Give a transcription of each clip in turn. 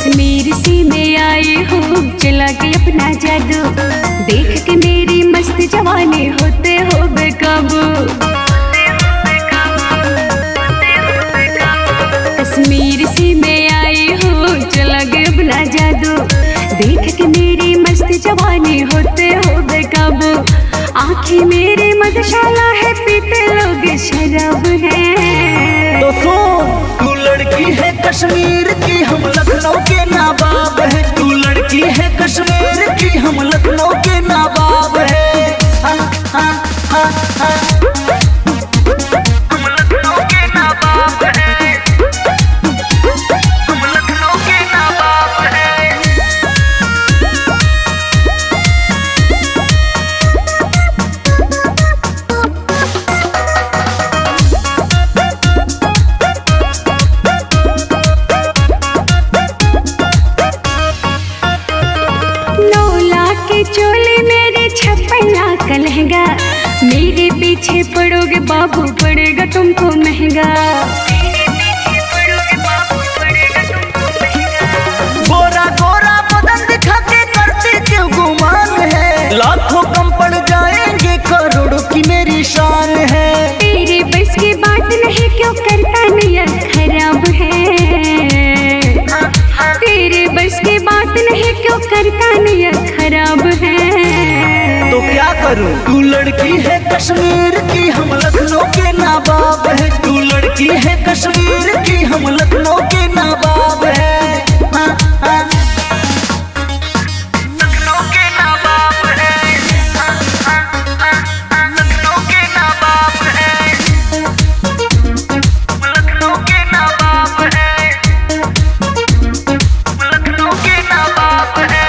कश्मीर से मैं आई हूँ चला के अपना जादू, देख के मेरी मस्त जवानी होते हो बेकाबू। कश्मीर से मैं आई हूँ चला के अपना जादू, देख के मेरी मस्त जवानी होते हो बेकाबू। आँखें मेरे मधुशाला है, पीते लोग शराब है। तो सुन, तू लड़की है कश्मीर की, हम लखनऊ के नाबाब है। तू लड़की है कश्मीर की, हम लखनऊ के नाबाब है। हाँ हाँ हाँ हाँ, हम लखनऊ के नाबाब है। हम लखनऊ के नाबाब है। चोली मेरे 56 लाख का लहंगा, मेरे पीछे पड़ोगे बाबू पड़ेगा तुमको महंगा। गोरा गोरा बदन दिखा के करती क्यों गुमान है, लाखों कम पड़ जाएंगे करोड़ों की मेरी शान है। तेरे बस की बात नहीं, क्यों करता नियत खराब है। तेरे बस की बात नहीं, क्यों करता नियत खराब है। तो क्या करूं? तू लड़की है कश्मीर की, हम लखनऊ के नाबाब है। तू लड़की है कश्मीर की, हम लखनऊ के नाबाब है। हाँ हाँ, लखनऊ के नाबाब है। हाँ हाँ हाँ, लखनऊ के नाबाब है। लखनऊ के नाबाब है। लखनऊ के नाबाब है।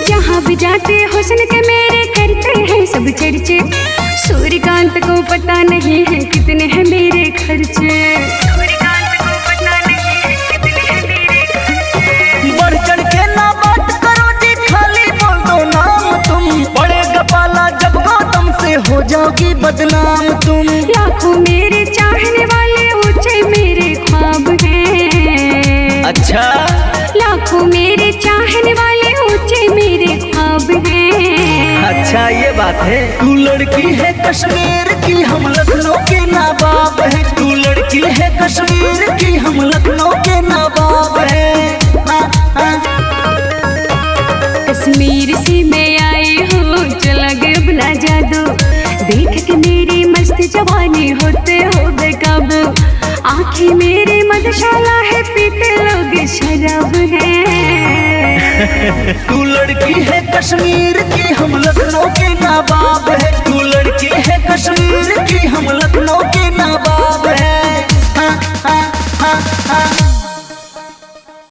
जहाँ भी जाते हुस्न के मेरे करते हैं सब चर्चे, सूर्यकांत को पता नहीं है कितने हैं मेरे खर्चे। सूर्यकांत को पता नहीं है कितने हैं मेरे खर्चे। बढ़ चढ़ के ना बात करो जी, खाली बोल दो नाम तुम। पड़ेगा पाला जब गौतम से, हो जाओगी बदनाम तुम। लाखों मेरे चाहने वाले ऊंचे मेरे ख्वाब हैं। अच्छा, लाखों मेरे चाहने वाले ऊंचे मेरे ख्वाब हैं। अच्छा ये बात है। तू लड़की है कश्मीर की, हम लखनऊ के नाबाब है। तू लड़की है कश्मीर की, हम लखनऊ के नाबाब है। हाँ हाँ, कश्मीर से मैं आई हूँ चला के अपना जादू, देख के मेरी मस्त जवानी होते हो बेकाबू। आँखें मेरे मधुशाला है, पीते लोग शराब है। तू लड़की है कश्मीर की, हम लखनऊ के नाबाब है। तू लड़की है कश्मीर की, हम लखनऊ के नाबाब है। हाँ हाँ हाँ हाँ।